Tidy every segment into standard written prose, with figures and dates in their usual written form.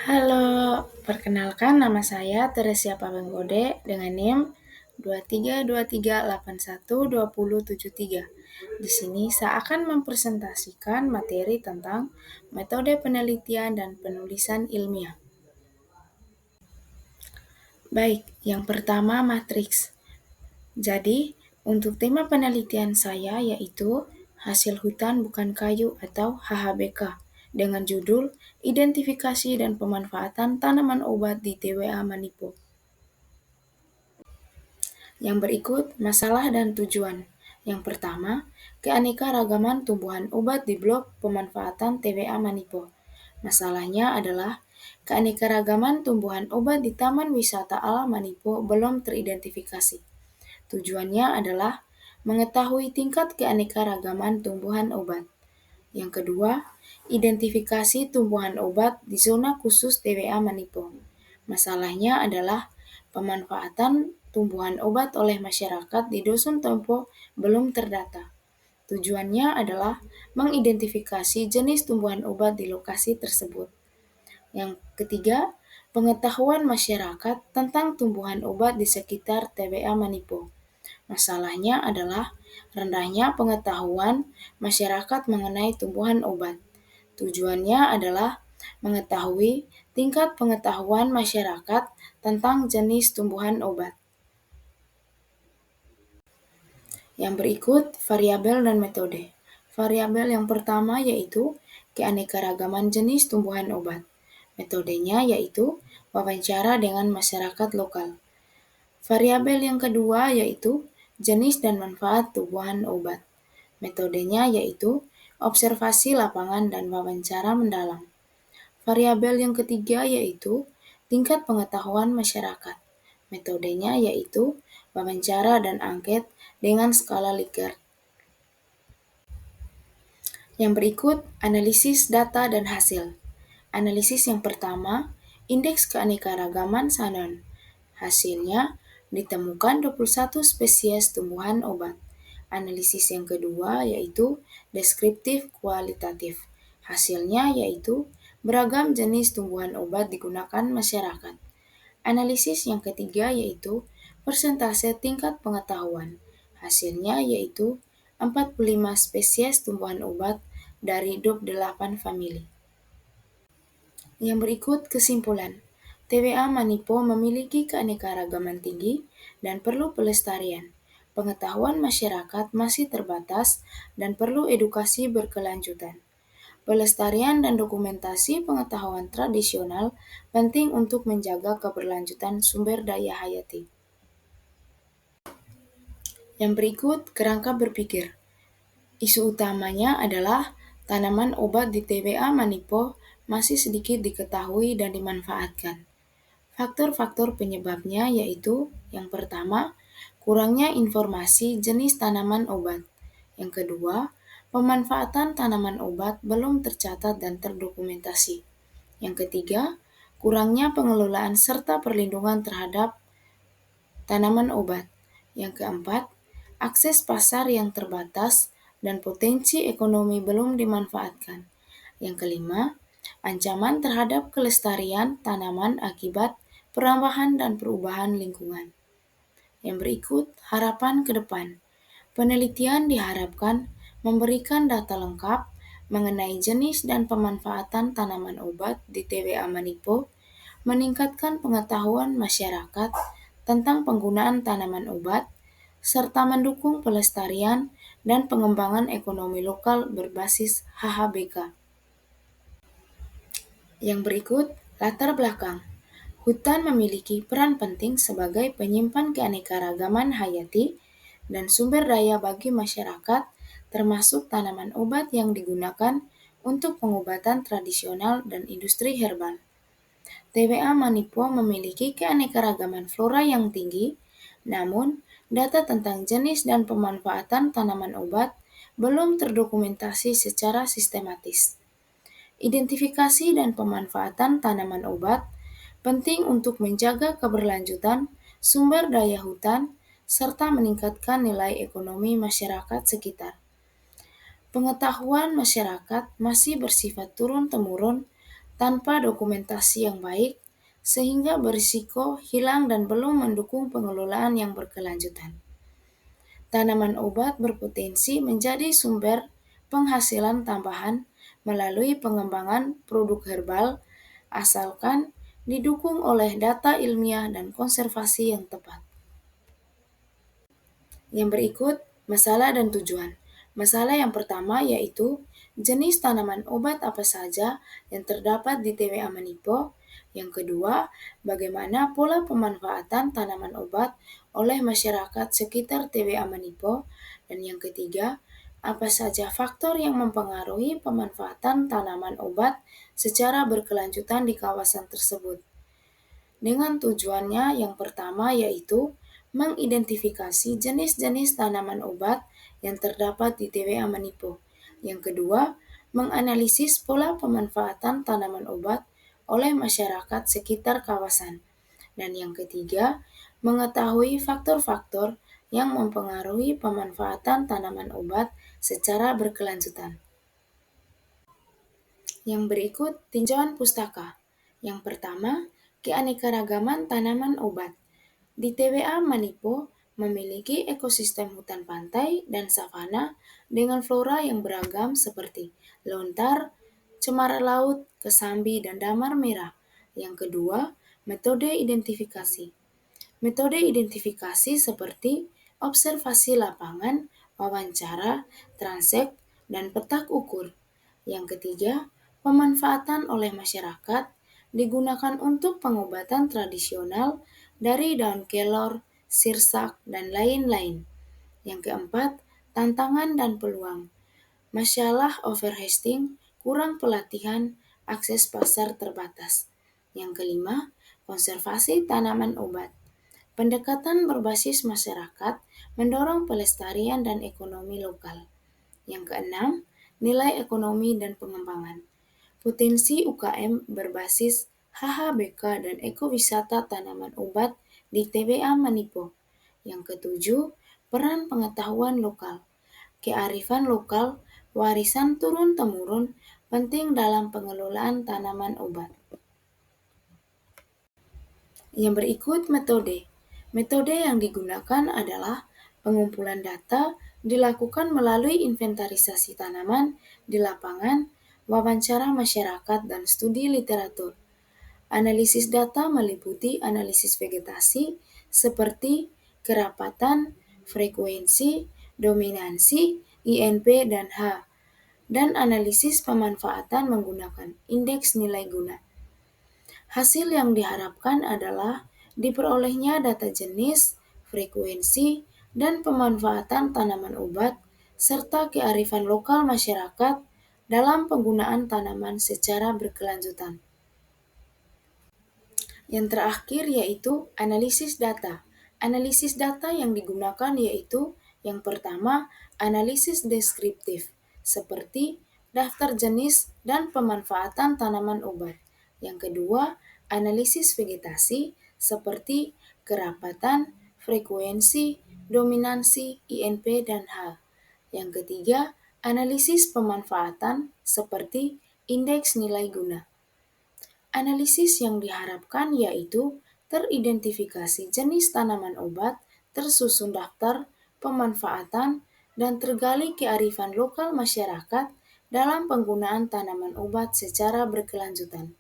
Halo, perkenalkan nama saya Teresia Pabenggode dengan NIM 2323812073. Di sini saya akan mempresentasikan materi tentang metode penelitian dan penulisan ilmiah. Baik, yang pertama matriks. Jadi, untuk tema penelitian saya yaitu hasil hutan bukan kayu atau HHBK dengan judul Identifikasi dan Pemanfaatan Tanaman Obat di TWA Manipo. Yang berikut masalah dan tujuan. Yang pertama, keanekaragaman tumbuhan obat di blok pemanfaatan TWA Manipo. Masalahnya adalah keanekaragaman tumbuhan obat di Taman Wisata Alam Manipo belum teridentifikasi. Tujuannya adalah mengetahui tingkat keanekaragaman tumbuhan obat. Yang kedua, identifikasi tumbuhan obat di zona khusus TWA Manipo. Masalahnya adalah pemanfaatan tumbuhan obat oleh masyarakat di Dusun Tempo belum terdata. Tujuannya adalah mengidentifikasi jenis tumbuhan obat di lokasi tersebut. Yang ketiga, pengetahuan masyarakat tentang tumbuhan obat di sekitar TBA Manipo. Masalahnya adalah rendahnya pengetahuan masyarakat mengenai tumbuhan obat. Tujuannya adalah mengetahui tingkat pengetahuan masyarakat tentang jenis tumbuhan obat. Yang berikut variabel dan metode. Variabel yang pertama yaitu keanekaragaman jenis tumbuhan obat. Metodenya yaitu wawancara dengan masyarakat lokal. Variabel yang kedua yaitu jenis dan manfaat tumbuhan obat. Metodenya yaitu observasi lapangan dan wawancara mendalam. Variabel yang ketiga yaitu tingkat pengetahuan masyarakat. Metodenya yaitu wawancara dan angket dengan skala Likert. Yang berikut analisis data dan hasil. Analisis yang pertama, indeks keanekaragaman Shannon. Hasilnya ditemukan 21 spesies tumbuhan obat. Analisis yang kedua yaitu deskriptif kualitatif. Hasilnya yaitu beragam jenis tumbuhan obat digunakan masyarakat. Analisis yang ketiga yaitu persentase tingkat pengetahuan. Hasilnya yaitu 45 spesies tumbuhan obat dari 28 famili. Yang berikut kesimpulan. TWA Manipo memiliki keanekaragaman tinggi dan perlu pelestarian. Pengetahuan masyarakat masih terbatas dan perlu edukasi berkelanjutan. Pelestarian dan dokumentasi pengetahuan tradisional penting untuk menjaga keberlanjutan sumber daya hayati. Yang berikut kerangka berpikir. Isu utamanya adalah tanaman obat di TBA Manipo masih sedikit diketahui dan dimanfaatkan. Faktor-faktor penyebabnya yaitu yang pertama, kurangnya informasi jenis tanaman obat. Yang kedua, pemanfaatan tanaman obat belum tercatat dan terdokumentasi. Yang ketiga, kurangnya pengelolaan serta perlindungan terhadap tanaman obat. Yang keempat, akses pasar yang terbatas dan potensi ekonomi belum dimanfaatkan. Yang kelima, ancaman terhadap kelestarian tanaman akibat perambahan dan perubahan lingkungan. Yang berikut, harapan ke depan. Penelitian diharapkan memberikan data lengkap mengenai jenis dan pemanfaatan tanaman obat di TWA Manipo, meningkatkan pengetahuan masyarakat tentang penggunaan tanaman obat, serta mendukung pelestarian dan pengembangan ekonomi lokal berbasis HHBK. Yang berikut, latar belakang. Hutan memiliki peran penting sebagai penyimpan keanekaragaman hayati dan sumber daya bagi masyarakat, termasuk tanaman obat yang digunakan untuk pengobatan tradisional dan industri herbal. TWA Manipo memiliki keanekaragaman flora yang tinggi, namun data tentang jenis dan pemanfaatan tanaman obat belum terdokumentasi secara sistematis. Identifikasi dan pemanfaatan tanaman obat penting untuk menjaga keberlanjutan sumber daya hutan serta meningkatkan nilai ekonomi masyarakat sekitar. Pengetahuan masyarakat masih bersifat turun-temurun tanpa dokumentasi yang baik, sehingga berisiko hilang dan belum mendukung pengelolaan yang berkelanjutan. Tanaman obat berpotensi menjadi sumber penghasilan tambahan melalui pengembangan produk herbal, asalkan didukung oleh data ilmiah dan konservasi yang tepat. Yang berikut, masalah dan tujuan. Masalah yang pertama yaitu jenis tanaman obat apa saja yang terdapat di TWA Manipo. Yang kedua, bagaimana pola pemanfaatan tanaman obat oleh masyarakat sekitar TWA Manipo. Dan yang ketiga, apa saja faktor yang mempengaruhi pemanfaatan tanaman obat secara berkelanjutan di kawasan tersebut. Dengan tujuannya yang pertama yaitu mengidentifikasi jenis-jenis tanaman obat yang terdapat di TWA Manipo. Yang kedua, menganalisis pola pemanfaatan tanaman obat oleh masyarakat sekitar kawasan. Dan yang ketiga, mengetahui faktor-faktor yang mempengaruhi pemanfaatan tanaman obat secara berkelanjutan. Yang berikut tinjauan pustaka. Yang pertama, keanekaragaman tanaman obat. Di TWA Manipo memiliki ekosistem hutan pantai dan savana dengan flora yang beragam seperti lontar, cemara laut, kesambi, dan damar merah. Yang kedua, metode identifikasi. Metode identifikasi seperti observasi lapangan, wawancara, transek, dan petak ukur. Yang ketiga, pemanfaatan oleh masyarakat digunakan untuk pengobatan tradisional dari daun kelor, sirsak, dan lain-lain. Yang keempat, tantangan dan peluang. Masalah overhasting, kurang pelatihan, akses pasar terbatas. Yang kelima, konservasi tanaman obat. Pendekatan berbasis masyarakat mendorong pelestarian dan ekonomi lokal. Yang keenam, nilai ekonomi dan pengembangan. Potensi UKM berbasis HHBK dan ekowisata tanaman obat di TBA Manipo. Yang ketujuh, peran pengetahuan lokal. Kearifan lokal, warisan turun-temurun penting dalam pengelolaan tanaman obat. Yang berikut metode. Metode yang digunakan adalah pengumpulan data dilakukan melalui inventarisasi tanaman di lapangan, wawancara masyarakat, dan studi literatur. Analisis data meliputi analisis vegetasi seperti kerapatan, frekuensi, dominansi, INP, dan H, dan analisis pemanfaatan menggunakan indeks nilai guna. Hasil yang diharapkan adalah diperolehnya data jenis, frekuensi, dan pemanfaatan tanaman obat, serta kearifan lokal masyarakat dalam penggunaan tanaman secara berkelanjutan. Yang terakhir yaitu analisis data. Analisis data yang digunakan yaitu yang pertama, analisis deskriptif, seperti daftar jenis dan pemanfaatan tanaman obat. Yang kedua, analisis vegetasi, seperti kerapatan, frekuensi, dominansi, INP, dan H. Yang ketiga, analisis pemanfaatan, seperti indeks nilai guna. Analisis yang diharapkan yaitu teridentifikasi jenis tanaman obat, tersusun daftar pemanfaatan, dan tergali kearifan lokal masyarakat dalam penggunaan tanaman obat secara berkelanjutan.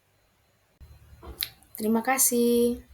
Terima kasih.